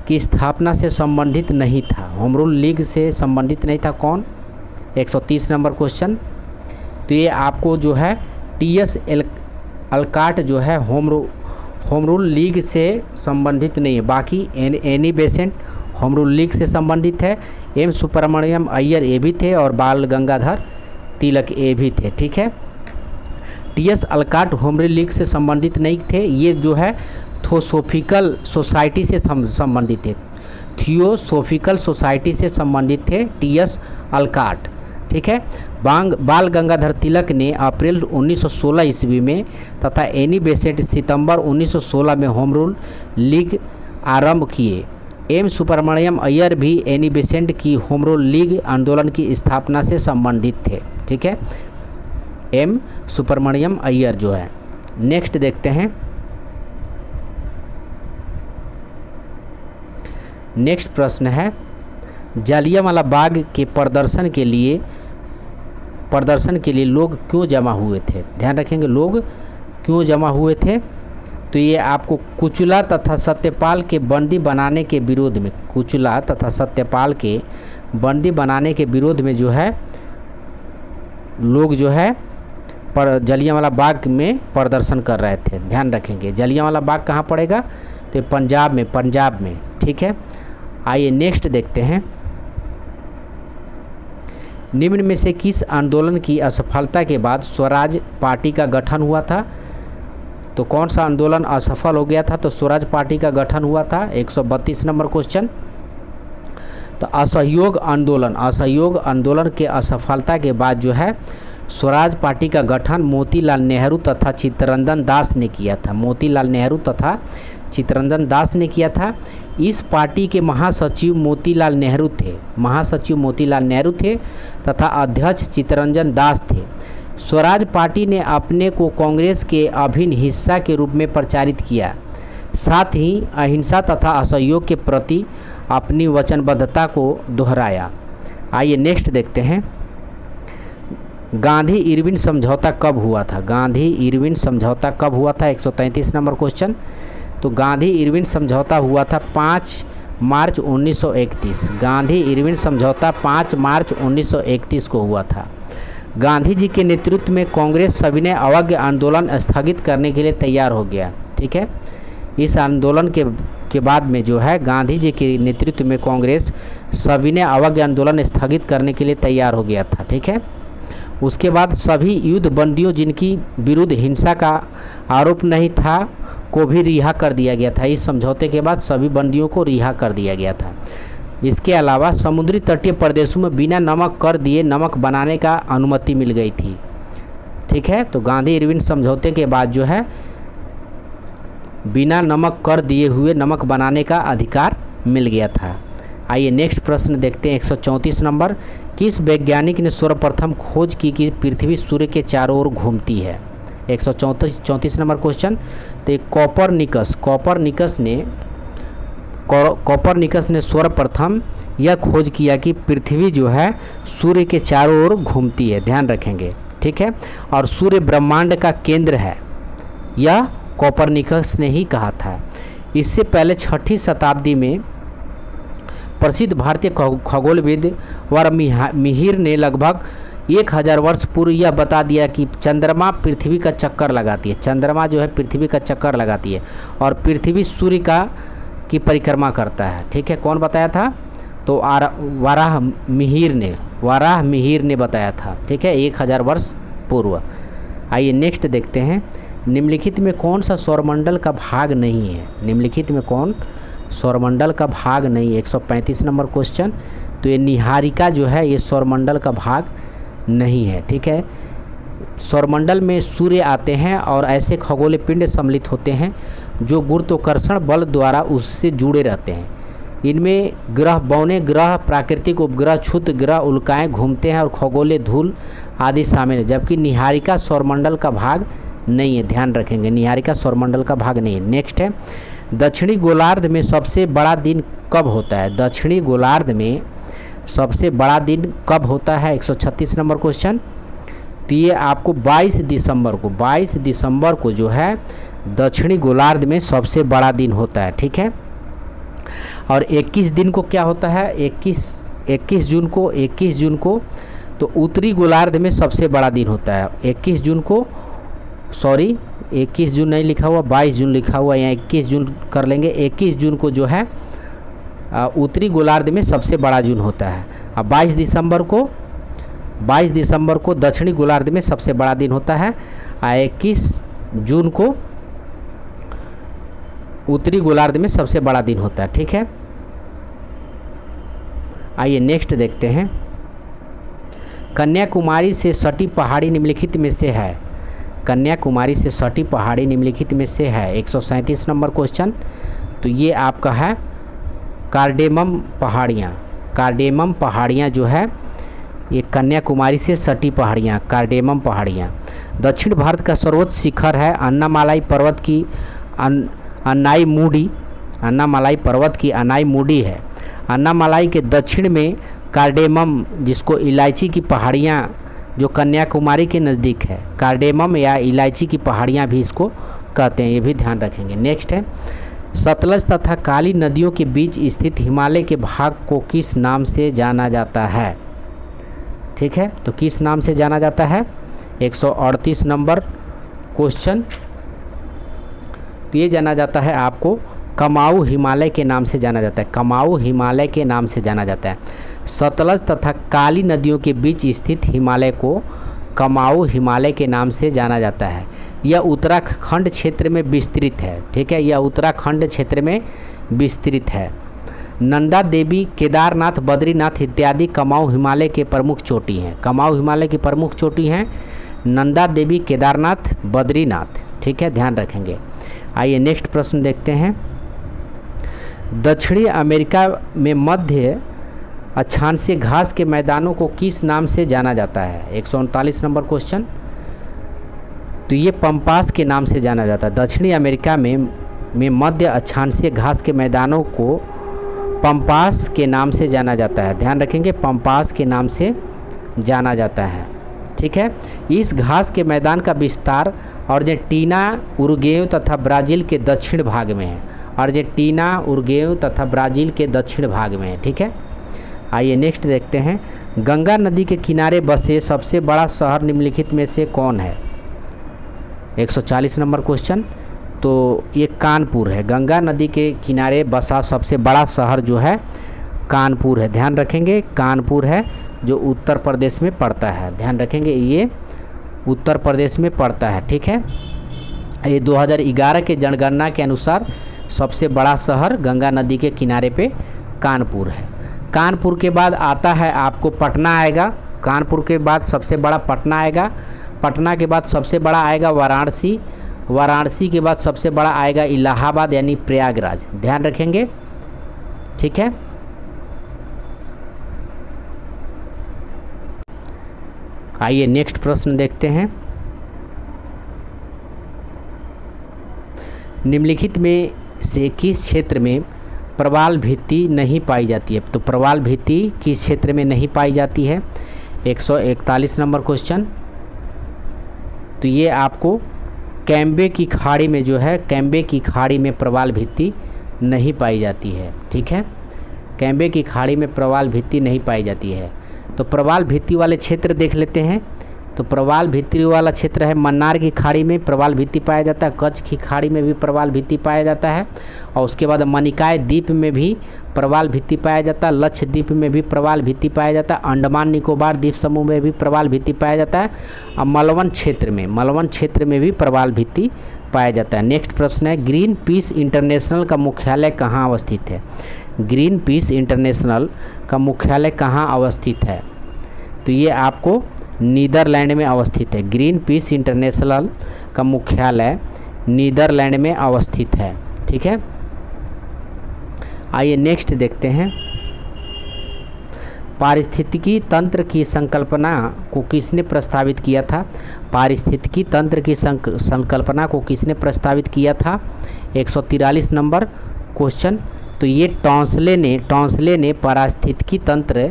S1: की स्थापना से संबंधित नहीं था? होम रूल लीग से संबंधित नहीं था कौन? 130 नंबर क्वेश्चन। तो ये आपको जो है टी.एस. अलकाट जो है होम रूल लीग से संबंधित नहीं है। बाकी Annie Besant home rule league से संबंधित है। एम सुब्रमण्यम अय्यर ये भी थे और बाल गंगाधर तिलक ये भी थे, ठीक है। T.S.. Olcott home rule league से संबंधित नहीं थे। ये जो है थियोसॉफिकल सोसाइटी से संबंधित थे। थियोसॉफिकल सोसाइटी से संबंधित थे टी.एस. अलकाट, ठीक है। बाल गंगाधर तिलक ने अप्रैल 1916 ईस्वी में तथा एनी बेसेंट सितंबर 1916 में होम रूल लीग आरंभ किए। एम सुब्रमण्यम अय्यर भी एनी बेसेंट की होम रूल लीग आंदोलन की स्थापना से संबंधित थे, ठीक है। एम सुब्रमण्यम अय्यर जो है। नेक्स्ट देखते हैं, नेक्स्ट प्रश्न है, जालियांवाला बाग के प्रदर्शन के लिए लोग क्यों जमा हुए थे? ध्यान रखेंगे, लोग क्यों जमा हुए थे? तो ये आपको कुचला तथा सत्यपाल के बंदी बनाने के विरोध में, कुचला तथा सत्यपाल के बंदी बनाने के विरोध में जो है लोग जो है पर जलियांवाला बाग में प्रदर्शन कर रहे थे। ध्यान रखेंगे, जलियांवाला बाग कहाँ पड़ेगा, तो पंजाब में, ठीक है। आइए नेक्स्ट देखते हैं, निम्न में से किस आंदोलन की असफलता के बाद स्वराज पार्टी का गठन हुआ था। तो कौन सा आंदोलन असफल हो गया था, तो स्वराज पार्टी का गठन हुआ था। 132 नंबर क्वेश्चन। तो असहयोग आंदोलन के असफलता के बाद जो है स्वराज पार्टी का गठन मोतीलाल नेहरू तथा चित्तरंजन दास ने किया था। मोतीलाल नेहरू तथा चित्तरंजन दास ने किया था। इस पार्टी के महासचिव मोतीलाल नेहरू थे तथा अध्यक्ष चित्तरंजन दास थे। स्वराज पार्टी ने अपने को कांग्रेस के अभिन्न हिस्सा के रूप में प्रचारित किया, साथ ही अहिंसा तथा असहयोग के प्रति अपनी वचनबद्धता को दोहराया। आइए नेक्स्ट देखते हैं, गांधी इरविन समझौता कब हुआ था। गांधी इरविन समझौता कब हुआ था, 133 नंबर क्वेश्चन। तो गांधी इरविन समझौता हुआ था 5 मार्च 1931। गांधी इरविन समझौता 5 मार्च 1931 को हुआ था। गांधी जी के नेतृत्व में कांग्रेस सविनय अवज्ञा आंदोलन स्थगित करने के लिए तैयार हो गया, ठीक है। इस आंदोलन के बाद में जो है गांधी जी के नेतृत्व में कांग्रेस सविनय अवज्ञा आंदोलन स्थगित करने के लिए तैयार हो गया था, ठीक है। उसके बाद सभी युद्ध बंदियों जिनकी विरुद्ध हिंसा का आरोप नहीं था को भी रिहा कर दिया गया था। इस समझौते के बाद सभी बंदियों को रिहा कर दिया गया था। इसके अलावा समुद्री तटीय प्रदेशों में बिना नमक कर दिए नमक बनाने का अनुमति मिल गई थी, ठीक है। तो गांधी इरविन समझौते के बाद जो है बिना नमक कर दिए हुए नमक बनाने का अधिकार मिल गया था। आइए नेक्स्ट प्रश्न देखते हैं, 134 नंबर। किस वैज्ञानिक ने सर्वप्रथम खोज की कि पृथ्वी सूर्य के चारों ओर घूमती है। 134 नंबर क्वेश्चन। तो कॉपरनिकस ने सर्वप्रथम यह खोज किया कि पृथ्वी जो है सूर्य के चारों ओर घूमती है। ध्यान रखेंगे, ठीक है। और सूर्य ब्रह्मांड का केंद्र है, यह कॉपरनिकस ने ही कहा था। इससे पहले 6ठी शताब्दी में प्रसिद्ध भारतीय खगोलविद वराहमिहिर ने लगभग 1000 वर्ष पूर्व यह बता दिया कि चंद्रमा पृथ्वी का चक्कर लगाती है। चंद्रमा जो है पृथ्वी का चक्कर लगाती है और पृथ्वी सूर्य की परिक्रमा करता है, ठीक है। कौन बताया था, तो वराहमिहिर ने बताया था, ठीक है, 1000 वर्ष पूर्व। आइए नेक्स्ट देखते हैं, निम्नलिखित में कौन सा सौरमंडल का भाग नहीं है। निम्नलिखित में कौन सौरमंडल का भाग नहीं है, 135 नंबर क्वेश्चन। तो ये निहारिका जो है ये सौरमंडल का भाग नहीं है, ठीक है। सौरमंडल में सूर्य आते हैं और ऐसे खगोलीय पिंड सम्मिलित होते हैं जो गुरुत्वाकर्षण बल द्वारा उससे जुड़े रहते हैं। इनमें ग्रह, बौने ग्रह, प्राकृतिक उपग्रह, क्षुद्र ग्रह, उल्काएं घूमते हैं और खगोलीय धूल आदि शामिल है, जबकि निहारिका सौरमंडल का भाग नहीं है। ध्यान रखेंगे, निहारिका सौरमंडल का भाग नहीं है। नेक्स्ट है, दक्षिणी गोलार्ध में सबसे बड़ा दिन कब होता है। दक्षिणी गोलार्ध में सबसे बड़ा दिन कब होता है, 136 नंबर क्वेश्चन। तो ये आपको 22 दिसंबर को जो है दक्षिणी गोलार्ध में सबसे बड़ा दिन होता है, ठीक है। और 21 दिन को क्या होता है, 21 जून को तो उत्तरी गोलार्ध में सबसे बड़ा दिन होता है। 21 जून नहीं लिखा हुआ, 22 जून लिखा हुआ, यहाँ 21 जून कर लेंगे। 21 जून को जो है उत्तरी गोलार्ध में सबसे बड़ा जून होता है। अब 22 दिसंबर को दक्षिणी गोलार्ध में सबसे बड़ा दिन होता है। 21 जून को उत्तरी गोलार्ध में सबसे बड़ा दिन होता है, ठीक है। आइए नेक्स्ट देखते हैं, कन्याकुमारी से सटी पहाड़ी निम्नलिखित में से है। कन्याकुमारी से सटी पहाड़ी निम्नलिखित में से है, 137 नंबर क्वेश्चन। तो ये आपका है कार्डेमम पहाड़ियाँ जो है ये कन्याकुमारी से सटी पहाड़ियाँ, कार्डेमम पहाड़ियाँ। दक्षिण भारत का सर्वोच्च शिखर है अन्नामालाई पर्वत की अनाईमुडी है। अन्नामालाई के दक्षिण में कार्डेमम, जिसको इलायची की पहाड़ियाँ, जो कन्याकुमारी के नज़दीक है, कार्डेमम या इलायची की पहाड़ियाँ भी इसको कहते हैं, ये भी ध्यान रखेंगे। नेक्स्ट है, सतलज तथा काली नदियों के बीच स्थित हिमालय के भाग को किस नाम से जाना जाता है। ठीक है, तो किस नाम से जाना जाता है, 138 नंबर क्वेश्चन, तो ये जाना जाता है आपको कमाऊ हिमालय के नाम से जाना जाता है। कमाऊ हिमालय के नाम से जाना जाता है। सतलज तथा काली नदियों के बीच स्थित हिमालय को कमाऊ हिमालय के नाम से जाना जाता है। यह उत्तराखंड क्षेत्र में विस्तृत है। ठीक है, यह उत्तराखंड क्षेत्र में विस्तृत है। नंदा देवी, केदारनाथ, बद्रीनाथ इत्यादि कमाऊ हिमालय के प्रमुख चोटी हैं। कमाऊ हिमालय की प्रमुख चोटी हैं नंदा देवी, केदारनाथ, बद्रीनाथ। ठीक है, ध्यान रखेंगे। आइए नेक्स्ट प्रश्न देखते हैं। दक्षिणी अमेरिका में मध्य अक्षांशीय घास के मैदानों को किस नाम से जाना जाता है? 139 नंबर क्वेश्चन, तो ये पंपास के नाम से जाना जाता है। दक्षिणी अमेरिका में मध्य अक्षांशीय घास के मैदानों को पंपास के नाम से जाना जाता है। ध्यान रखेंगे, पंपास के नाम से जाना जाता है। ठीक है, इस घास के मैदान का विस्तार अर्जेंटीना, उरुग्वे तथा ब्राज़ील के दक्षिण भाग में है। अर्जेंटीना, उरुग्वे तथा ब्राज़ील के दक्षिण भाग में है। ठीक है, आइए नेक्स्ट देखते हैं। गंगा नदी के किनारे बसे सबसे बड़ा शहर निम्नलिखित में से कौन है? 140 नंबर क्वेश्चन, तो ये कानपुर है। गंगा नदी के किनारे बसा सबसे बड़ा शहर जो है कानपुर है। ध्यान रखेंगे, कानपुर है जो उत्तर प्रदेश में पड़ता है। ध्यान रखेंगे, ये उत्तर प्रदेश में पड़ता है। ठीक है, ये 2011 के जनगणना के अनुसार सबसे बड़ा शहर गंगा नदी के किनारे पे कानपुर है। कानपुर के बाद आता है आपको पटना आएगा। कानपुर के बाद सबसे बड़ा पटना आएगा। पटना के बाद सबसे बड़ा आएगा वाराणसी। वाराणसी के बाद सबसे बड़ा आएगा इलाहाबाद यानी प्रयागराज। ध्यान रखेंगे। ठीक है, आइए नेक्स्ट प्रश्न देखते हैं। निम्नलिखित में से किस क्षेत्र में प्रवाल भित्ति नहीं पाई जाती है? तो प्रवाल भित्ति किस क्षेत्र में नहीं पाई जाती है? 141 नंबर क्वेश्चन, तो ये आपको कैम्बे की खाड़ी में जो है, कैम्बे की खाड़ी में प्रवाल भित्ति नहीं पाई जाती है। ठीक है, कैम्बे की खाड़ी में प्रवाल भित्ति नहीं पाई जाती है। तो प्रवाल भित्ति वाले क्षेत्र देख लेते हैं। तो प्रवाल भित्ति वाला क्षेत्र है मन्नार की खाड़ी में प्रवाल भित्ति पाया जाता है। कच्छ की खाड़ी में भी प्रवाल भित्ति पाया जाता है। और उसके बाद मनिकाय द्वीप में भी प्रवाल भित्ति पाया जाता है। लक्षद्वीप में भी प्रवाल भित्ति पाया जाता है। अंडमान निकोबार द्वीप समूह में भी प्रवाल भित्ति पाया जाता है। और मलवन क्षेत्र में भी प्रवाल भित्ति पाया जाता है। नेक्स्ट प्रश्न है, ग्रीन पीस इंटरनेशनल का मुख्यालय कहाँ अवस्थित है? ग्रीन पीस इंटरनेशनल का मुख्यालय कहाँ अवस्थित है? तो ये आपको नीदरलैंड में अवस्थित है। ग्रीन पीस इंटरनेशनल का मुख्यालय नीदरलैंड में अवस्थित है। ठीक है, आइए नेक्स्ट देखते हैं। पारिस्थितिकी तंत्र की संकल्पना को किसने प्रस्तावित किया था? पारिस्थितिकी तंत्र की संकल्पना को किसने प्रस्तावित किया था? 143 नंबर क्वेश्चन, तो ये टॉन्सले ने पारिस्थितिकी तंत्र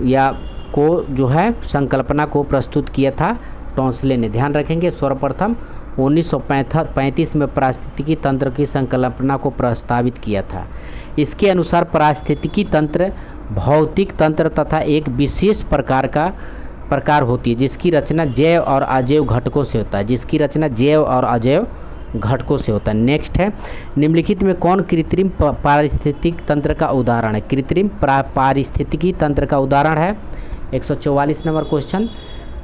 S1: या को जो है संकल्पना को प्रस्तुत किया था टॉन्सले ने। ध्यान रखेंगे, सर्वप्रथम 1935 में पारिस्थितिकी तंत्र की संकल्पना को प्रस्तावित किया था। इसके अनुसार पारिस्थितिकी तंत्र भौतिक तंत्र तथा एक विशेष प्रकार होती है जिसकी रचना जैव और अजैव घटकों से होता है। जिसकी रचना जैव और अजैव घटकों से होता है। नेक्स्ट है, निम्नलिखित में कौन कृत्रिम पारिस्थितिक तंत्र का उदाहरण है? कृत्रिम पारिस्थितिकी तंत्र का उदाहरण है 144 नंबर क्वेश्चन,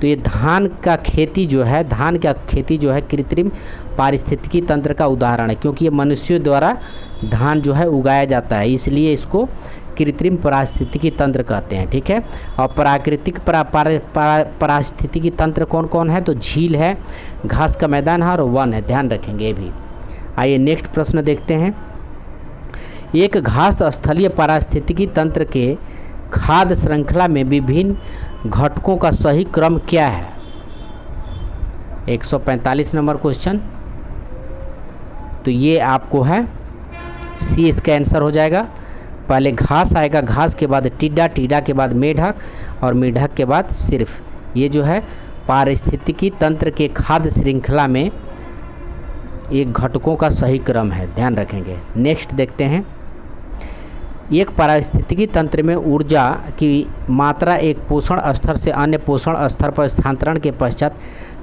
S1: तो ये धान का खेती जो है कृत्रिम पारिस्थितिकी तंत्र का उदाहरण है। क्योंकि ये मनुष्यों द्वारा धान जो है उगाया जाता है, इसलिए इसको कृत्रिम पारिस्थितिकी तंत्र कहते हैं। ठीक है, और प्राकृतिक पारिस्थितिकी तंत्र कौन कौन है? तो झील है, घास का मैदान है और वन है। ध्यान रखेंगे ये भी। आइए नेक्स्ट प्रश्न देखते हैं। एक घास स्थलीय पारिस्थितिकी तंत्र के खाद्य श्रृंखला में विभिन्न घटकों का सही क्रम क्या है? 145 नंबर क्वेश्चन, तो ये आपको है सी इसका आंसर हो जाएगा। पहले घास आएगा, घास के बाद टिड्डा, टिड्डा के बाद मेढक और मेढक के बाद सिर्फ। ये जो है पारिस्थितिकी तंत्र के खाद्य श्रृंखला में एक घटकों का सही क्रम है। ध्यान रखेंगे। नेक्स्ट देखते हैं। एक पारिस्थितिकी तंत्र में ऊर्जा की मात्रा एक पोषण स्तर से अन्य पोषण स्तर पर स्थानांतरण के पश्चात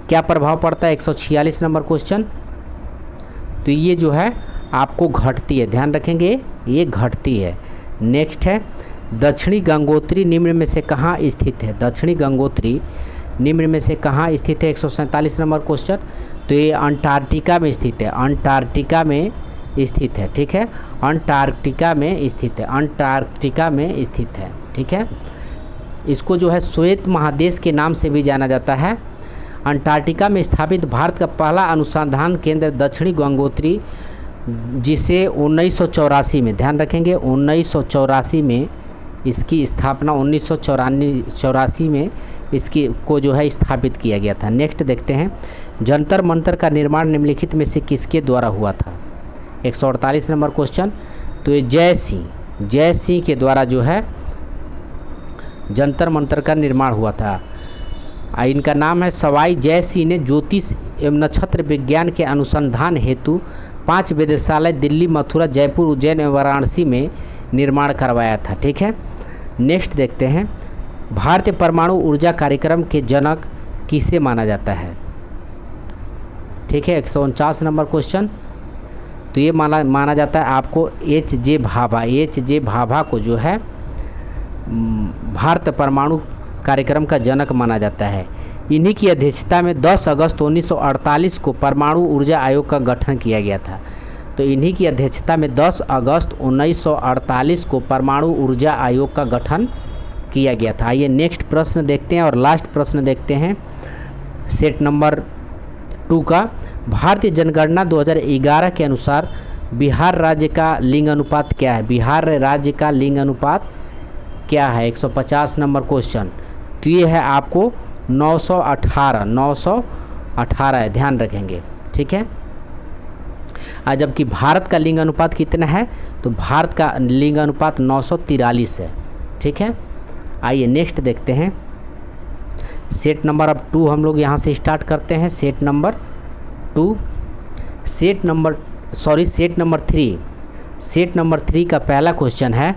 S1: क्या प्रभाव पड़ता है? 146 नंबर क्वेश्चन। तो ये जो है आपको घटती है, ध्यान रखेंगे ये घटती है। नेक्स्ट है दक्षिणी गंगोत्री निम्न में से कहाँ स्थित है? दक्षिणी गंगोत्री निम्न में से कहाँ स्थित है? 147 नंबर क्वेश्चन। तो ये अंटार्कटिका में स्थित है, अंटार्कटिका में स्थित है, ठीक है, अंटार्कटिका में स्थित है, अंटार्कटिका में स्थित है, ठीक है। इसको जो है श्वेत महादेश के नाम से भी जाना जाता है। अंटार्कटिका में स्थापित भारत का पहला अनुसंधान केंद्र दक्षिणी गंगोत्री, जिसे 1984 में, ध्यान रखेंगे 1984 में इसकी स्थापना 1984 में इसकी को जो है स्थापित किया गया था। नेक्स्ट देखते हैं जंतर मंतर का निर्माण निम्नलिखित में से किसके द्वारा हुआ था? 148 नंबर क्वेश्चन। तो ये जय सिंह के द्वारा जो है जंतर मंतर का निर्माण हुआ था। इनका नाम है सवाई जय सिंह ने ज्योतिष एवं नक्षत्र विज्ञान के अनुसंधान हेतु 5 वेधशालाएं दिल्ली, मथुरा, जयपुर, उज्जैन एवं वाराणसी में निर्माण करवाया था, ठीक है। नेक्स्ट देखते हैं भारतीय परमाणु ऊर्जा कार्यक्रम के जनक किसे माना जाता है? ठीक है, 149 नंबर क्वेश्चन। तो ये माना जाता है आपको H.J. भाभा। H.J. भाभा को जो है भारत परमाणु कार्यक्रम का जनक माना जाता है। इन्हीं की अध्यक्षता में 10 अगस्त 1948 को परमाणु ऊर्जा आयोग का गठन किया गया था। तो इन्हीं की अध्यक्षता में 10 अगस्त 1948 को परमाणु ऊर्जा आयोग का गठन किया गया था। आइए नेक्स्ट प्रश्न देखते हैं और लास्ट प्रश्न देखते हैं सेट नंबर 2 का। भारतीय जनगणना 2011 के अनुसार बिहार राज्य का लिंग अनुपात क्या है? बिहार राज्य का लिंग अनुपात क्या है? 150 नंबर क्वेश्चन। तो ये है आपको 918 है, ध्यान रखेंगे, ठीक है। जबकि भारत का लिंग अनुपात कितना है? तो भारत का लिंग अनुपात 943 है, ठीक है। आइए नेक्स्ट देखते हैं सेट नंबर अब 2 हम लोग यहाँ से स्टार्ट करते हैं। सेट नंबर 2, सेट नंबर 3 का पहला क्वेश्चन है